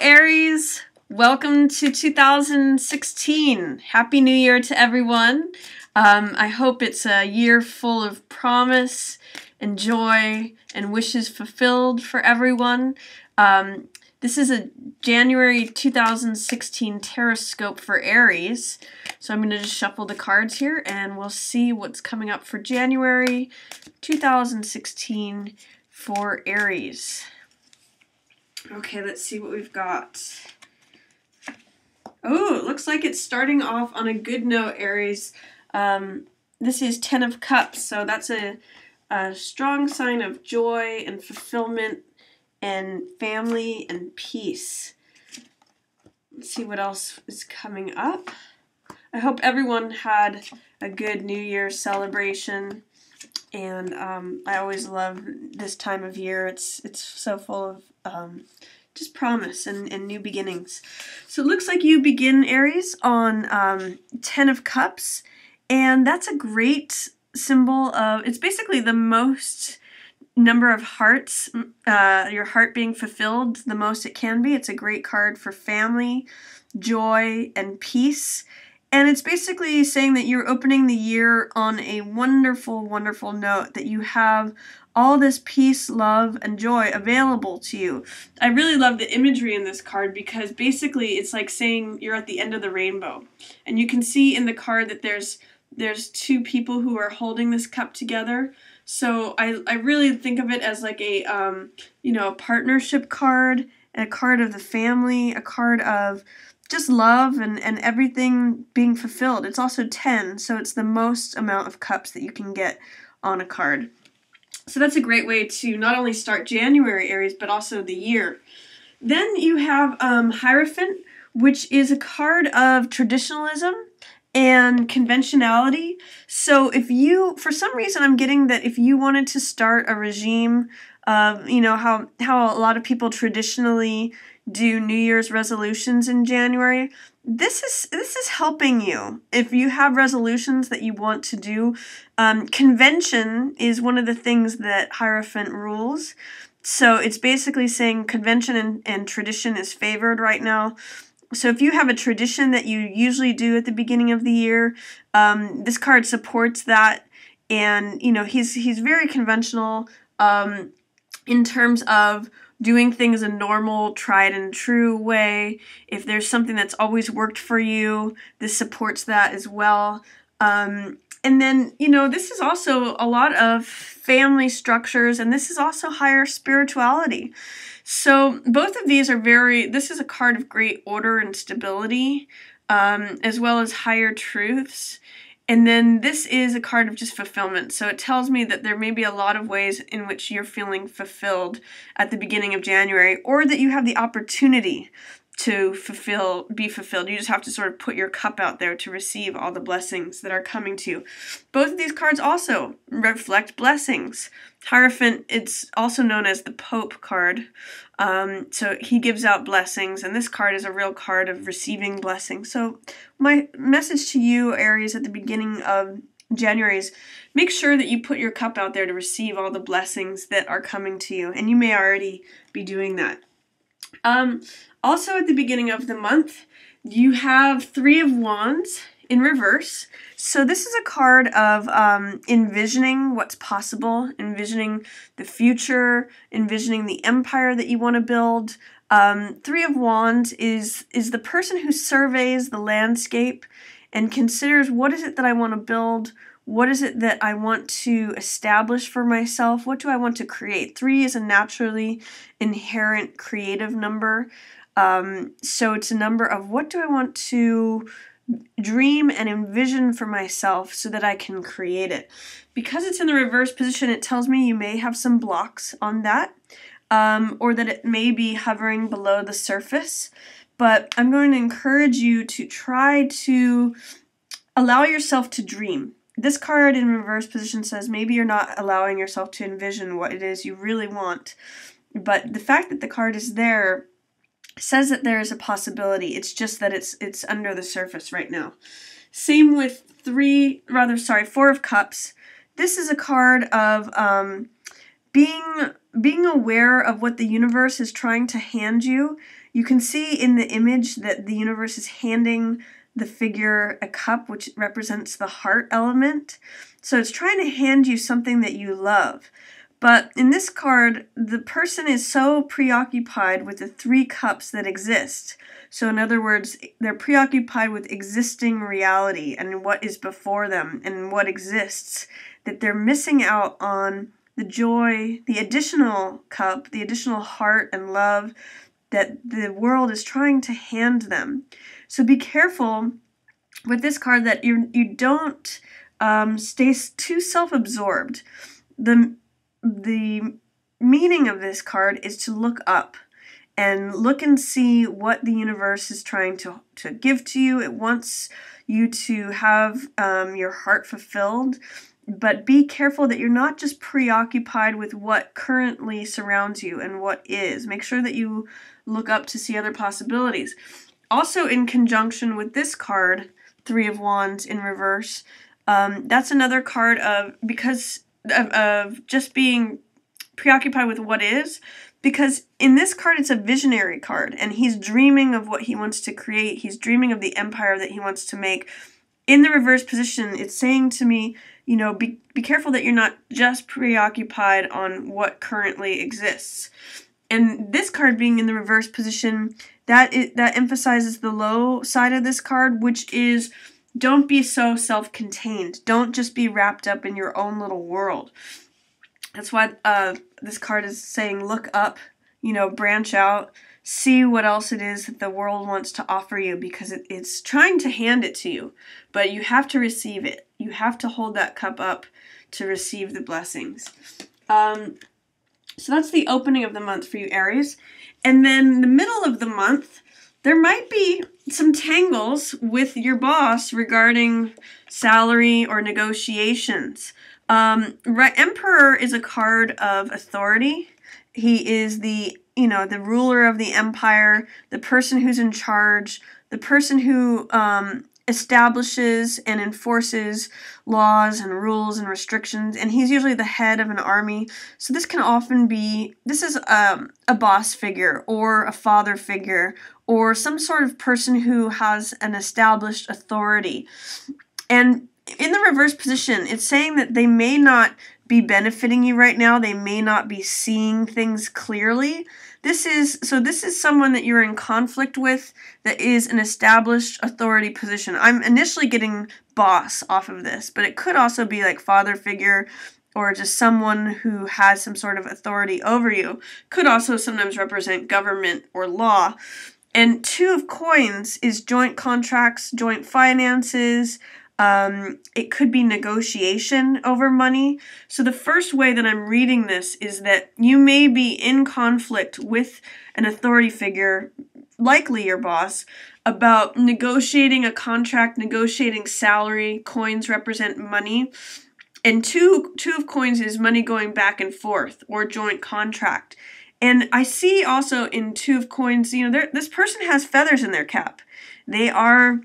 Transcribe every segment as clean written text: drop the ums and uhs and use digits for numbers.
Aries, welcome to 2016. Happy New Year to everyone. I hope it's a year full of promise and joy and wishes fulfilled for everyone. This is a January 2016 Tarotscope for Aries. So I'm going to just shuffle the cards here and we'll see what's coming up for January 2016 for Aries. Okay, let's see what we've got. Oh, it looks like it's starting off on a good note, Aries. This is 10 of Cups, so that's a strong sign of joy and fulfillment and family and peace. Let's see what else is coming up. I hope everyone had a good New Year celebration. And I always love this time of year. It's so full of just promise and new beginnings. So it looks like you begin, Aries, on 10 of Cups. And that's a great symbol of, it's basically the most number of hearts, your heart being fulfilled the most it can be. It's a great card for family, joy, and peace. And it's basically saying that you're opening the year on a wonderful, wonderful note, that you have all this peace, love, and joy available to you. I really love the imagery in this card because basically it's like saying you're at the end of the rainbow. And you can see in the card that there's two people who are holding this cup together. So I really think of it as like a, a partnership card, a card of the family, a card of just love and everything being fulfilled. It's also 10, so it's the most amount of cups that you can get on a card. So that's a great way to not only start January, Aries, but also the year. Then you have Hierophant, which is a card of traditionalism and conventionality. So if you, for some reason I'm getting that if you wanted to start a regime of, how a lot of people traditionally do New Year's resolutions in January, this is helping you. If you have resolutions that you want to do, convention is one of the things that Hierophant rules. So it's basically saying convention and tradition is favored right now. So if you have a tradition that you usually do at the beginning of the year, this card supports that. And, he's very conventional in terms of doing things a normal, tried and true way. If there's something that's always worked for you, this supports that as well. And then, this is also a lot of family structures, and this is also higher spirituality. So both of these are this is a card of great order and stability, as well as higher truths. And then this is a card of just fulfillment. So it tells me that there may be a lot of ways in which you're feeling fulfilled at the beginning of January, or that you have the opportunity to be fulfilled. You just have to sort of put your cup out there to receive all the blessings that are coming to you. Both of these cards also reflect blessings. Hierophant, it's also known as the Pope card. So he gives out blessings, and this card is a real card of receiving blessings. So my message to you, Aries, at the beginning of January is make sure that you put your cup out there to receive all the blessings that are coming to you, and you may already be doing that. Also at the beginning of the month, you have 3 of Wands in reverse. So this is a card of envisioning what's possible, envisioning the future, envisioning the empire that you want to build. 3 of Wands is the person who surveys the landscape and considers, what is it that I want to build? What is it that I want to establish for myself? What do I want to create? 3 is a naturally inherent creative number. So it's a number of what do I want to dream and envision for myself so that I can create it. Because it's in the reverse position, it tells me you may have some blocks on that, or that it may be hovering below the surface. But I'm going to encourage you to try to allow yourself to dream. This card in reverse position says maybe you're not allowing yourself to envision what it is you really want. But the fact that the card is there says that there is a possibility. It's just that it's under the surface right now. Same with 4 of Cups. This is a card of being aware of what the universe is trying to hand you you can see in the image that the universe is handing the figure a cup, which represents the heart element. So it's trying to hand you something that you love. But in this card, the person is so preoccupied with the 3 cups that exist. So in other words, they're preoccupied with existing reality and what is before them and what exists, that they're missing out on the joy, the additional cup, the additional heart and love that the world is trying to hand them. So be careful with this card that you don't stay too self-absorbed. The meaning of this card is to look up and look and see what the universe is trying to give to you. It wants you to have your heart fulfilled, but be careful that you're not just preoccupied with what currently surrounds you and what is. Make sure that you look up to see other possibilities. Also in conjunction with this card, 3 of Wands in reverse, that's another card of just being preoccupied with what is, because in this card it's a visionary card and he's dreaming of what he wants to create. He's dreaming of the empire that he wants to make. In the reverse position, it's saying to me, be careful that you're not just preoccupied on what currently exists. And this card being in the reverse position, that emphasizes the low side of this card, which is don't be so self-contained. Don't just be wrapped up in your own little world. That's why this card is saying look up, branch out, see what else it is that the world wants to offer you, because it's trying to hand it to you, but you have to receive it. You have to hold that cup up to receive the blessings. So that's the opening of the month for you, Aries. And then the middle of the month, there might be some tangles with your boss regarding salary or negotiations. Emperor is a card of authority. He is the ruler of the empire, the person who's in charge, the person who establishes and enforces laws and rules and restrictions, and he's usually the head of an army. So this can often be, this is a boss figure or a father figure or some sort of person who has an established authority. And in the reverse position, it's saying that they may not be benefiting you right now. They may not be seeing things clearly. This is someone that you're in conflict with that is an established authority position. I'm initially getting boss off of this, but it could also be like father figure or just someone who has some sort of authority over you. Could also sometimes represent government or law. And 2 of Coins is joint contracts, joint finances. It could be negotiation over money. So the first way that I'm reading this is that you may be in conflict with an authority figure, likely your boss, about negotiating a contract, negotiating salary. Coins represent money. And two of Coins is money going back and forth or joint contract. And I see also in 2 of Coins, this person has feathers in their cap. They are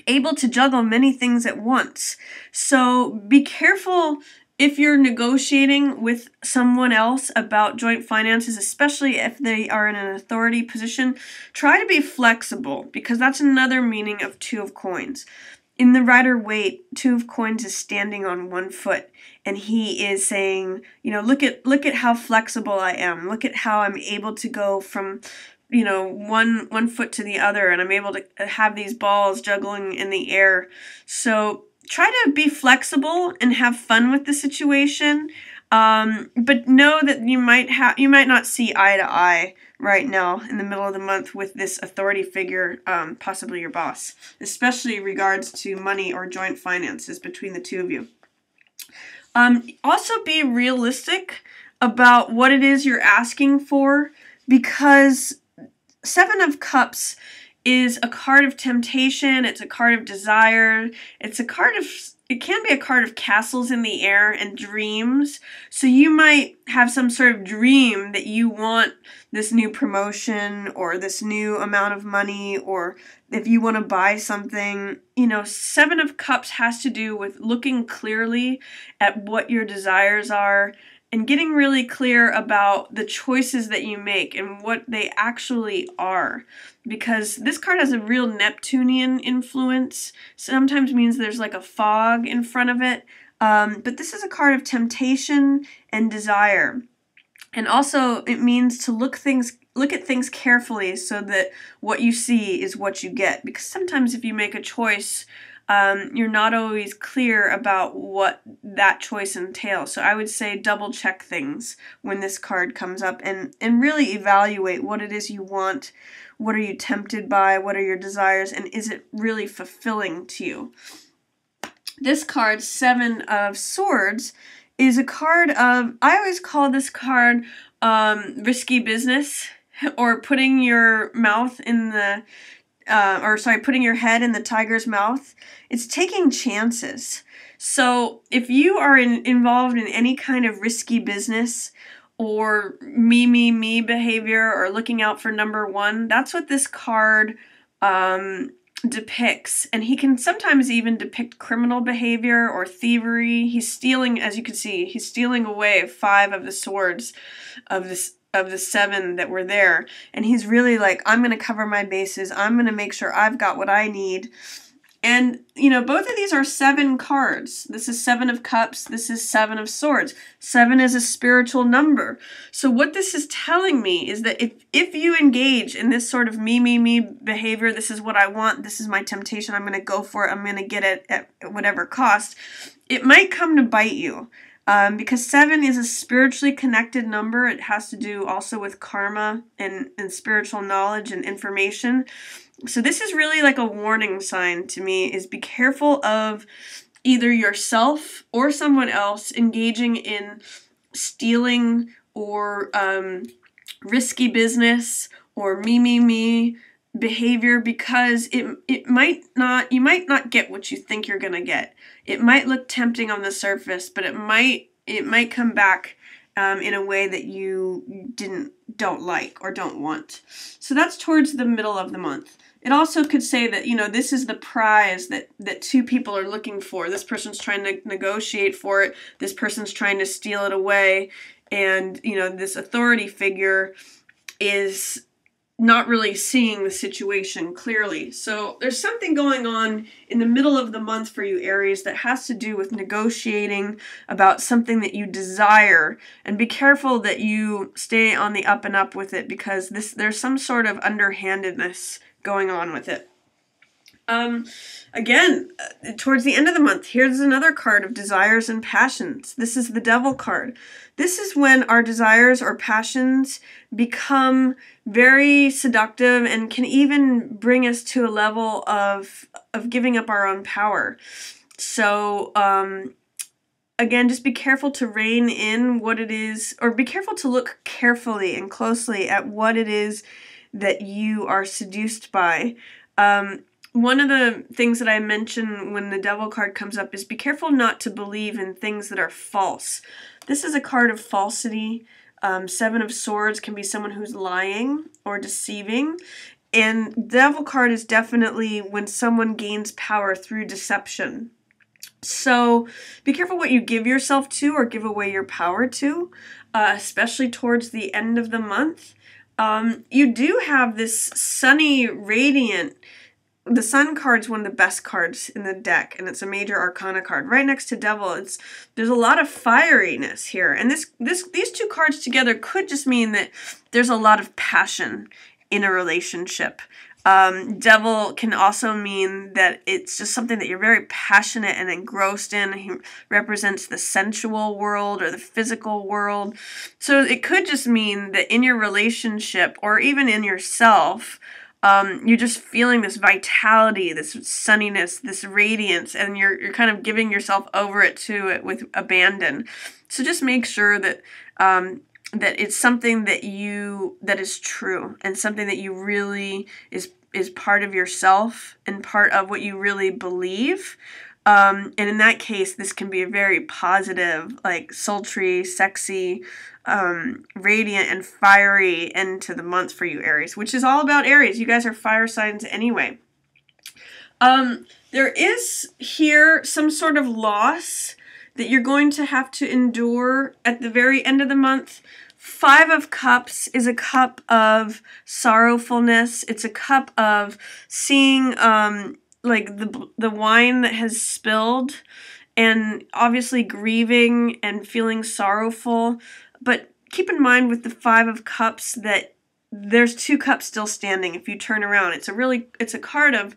able to juggle many things at once. So be careful if you're negotiating with someone else about joint finances, especially if they are in an authority position. Try to be flexible, because that's another meaning of 2 of Coins. In the Rider-Waite, 2 of Coins is standing on 1 foot, and he is saying, look at how flexible I am. Look at how I'm able to go from one foot to the other, and I'm able to have these balls juggling in the air. So try to be flexible and have fun with the situation, but know that you might not see eye to eye right now in the middle of the month with this authority figure, possibly your boss, especially in regards to money or joint finances between the 2 of you. Also be realistic about what it is you're asking for, because 7 of Cups is a card of temptation. It's a card of desire. It can be a card of castles in the air and dreams. So you might have some sort of dream that you want this new promotion or this new amount of money, or if you want to buy something. 7 of Cups has to do with looking clearly at what your desires are and getting really clear about the choices that you make and what they actually are. Because this card has a real Neptunian influence. Sometimes means there's like a fog in front of it. But this is a card of temptation and desire. And also it means to look at things carefully so that what you see is what you get. Because sometimes if you make a choice, you're not always clear about what that choice entails. So I would say double check things when this card comes up and really evaluate what it is you want. What are you tempted by? What are your desires? And is it really fulfilling to you? This card, Seven of Swords, is a card of, I always call this card risky business, or putting your mouth in the, putting your head in the tiger's mouth. It's taking chances. So if you are involved in any kind of risky business or me behavior or looking out for number one, that's what this card depicts. And he can sometimes even depict criminal behavior or thievery. He's stealing, as you can see, he's stealing away 5 of the swords of the 7 that were there. And he's really like, I'm going to cover my bases. I'm going to make sure I've got what I need. And, both of these are 7 cards. This is 7 of Cups. This is 7 of Swords. 7 is a spiritual number. So what this is telling me is that if you engage in this sort of me behavior, this is what I want, this is my temptation, I'm going to go for it, I'm going to get it at whatever cost, it might come to bite you. Because 7 is a spiritually connected number. It has to do also with karma and spiritual knowledge and information. So this is really like a warning sign to me, is be careful of either yourself or someone else engaging in stealing or risky business or me behavior, because you might not get what you think you're going to get. It might look tempting on the surface, but it might come back in a way that you don't like or don't want. So that's towards the middle of the month. It also could say that, this is the prize that 2 people are looking for. This person's trying to negotiate for it. This person's trying to steal it away. And, this authority figure is not really seeing the situation clearly. So there's something going on in the middle of the month for you, Aries, that has to do with negotiating about something that you desire. And be careful that you stay on the up and up with it, because there's some sort of underhandedness going on with it. Again, towards the end of the month, here's another card of desires and passions. This is the Devil card. This is when our desires or passions become very seductive and can even bring us to a level of giving up our own power. So, again, just be careful to rein in what it is, or be careful to look carefully and closely at what it is that you are seduced by. One of the things that I mention when the Devil card comes up is be careful not to believe in things that are false. This is a card of falsity. 7 of Swords can be someone who's lying or deceiving. And Devil card is definitely when someone gains power through deception. So be careful what you give yourself to or give away your power to, especially towards the end of the month. You do have this sunny, radiant. The Sun card's one of the best cards in the deck, and it's a major arcana card. Right next to Devil, there's a lot of fieriness here. And these 2 cards together could just mean that there's a lot of passion in a relationship. Devil can also mean that it's just something that you're very passionate and engrossed in. He represents the sensual world or the physical world. So it could just mean that in your relationship or even in yourself, you're just feeling this vitality, this sunniness, this radiance, and you're kind of giving yourself over to it with abandon. So just make sure that that it's something that is true and something that you really is part of yourself and part of what you really believe. And in that case, this can be a very positive, like sultry, sexy, radiant and fiery end to the month for you, Aries, which is all about Aries. You guys are fire signs anyway. There is here some sort of loss that you're going to have to endure at the very end of the month. Five of Cups is a cup of sorrowfulness. It's a cup of seeing like the wine that has spilled, and obviously grieving and feeling sorrowful. But keep in mind with the Five of Cups that there's two cups still standing if you turn around. It's a card of,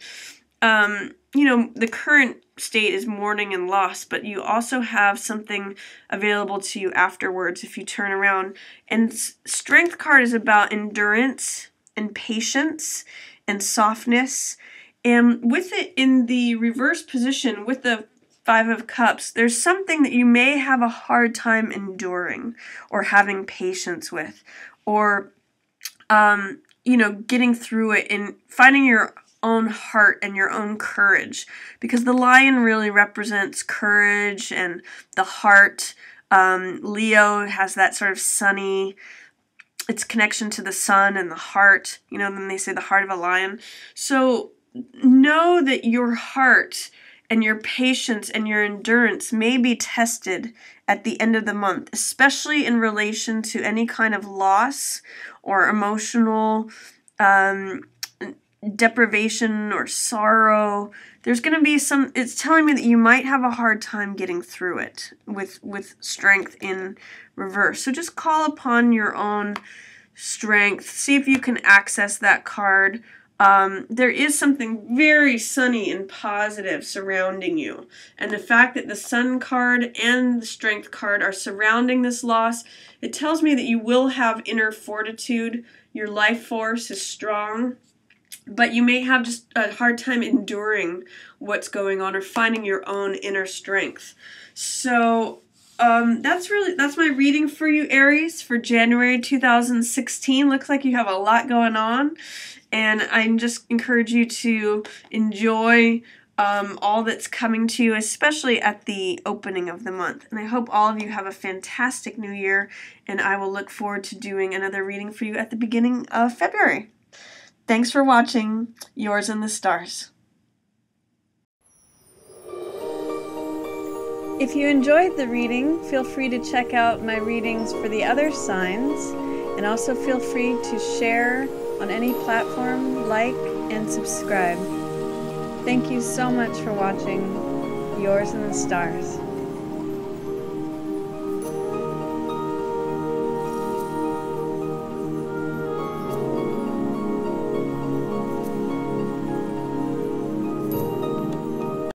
you know, the current state is mourning and loss, but you also have something available to you afterwards if you turn around. And Strength card is about endurance and patience and softness. And with it in the reverse position, with the Five of Cups, there's something that you may have a hard time enduring or having patience with, or you know, getting through it and finding your own heart and your own courage, because the lion really represents courage and the heart. Leo has that sort of sunny, its connection to the sun and the heart, you know, then they say the heart of a lion. So know that your heart and your patience and your endurance may be tested at the end of the month, especially in relation to any kind of loss or emotional deprivation or sorrow. There's going to be some, it's telling me that you might have a hard time getting through it with Strength in reverse. So just call upon your own strength. See if you can access that card. There is something very sunny and positive surrounding you. And the fact that the Sun card and the Strength card are surrounding this loss, it tells me that you will have inner fortitude. Your life force is strong, but you may have just a hard time enduring what's going on or finding your own inner strength. So that's my reading for you, Aries, for January 2016. Looks like you have a lot going on, and I just encourage you to enjoy all that's coming to you, especially at the opening of the month. And I hope all of you have a fantastic new year, and I will look forward to doing another reading for you at the beginning of February. Thanks for watching. Yours in the Stars. If you enjoyed the reading, feel free to check out my readings for the other signs, and also feel free to share on any platform, like, and subscribe. Thank you so much for watching. Yours in the Stars.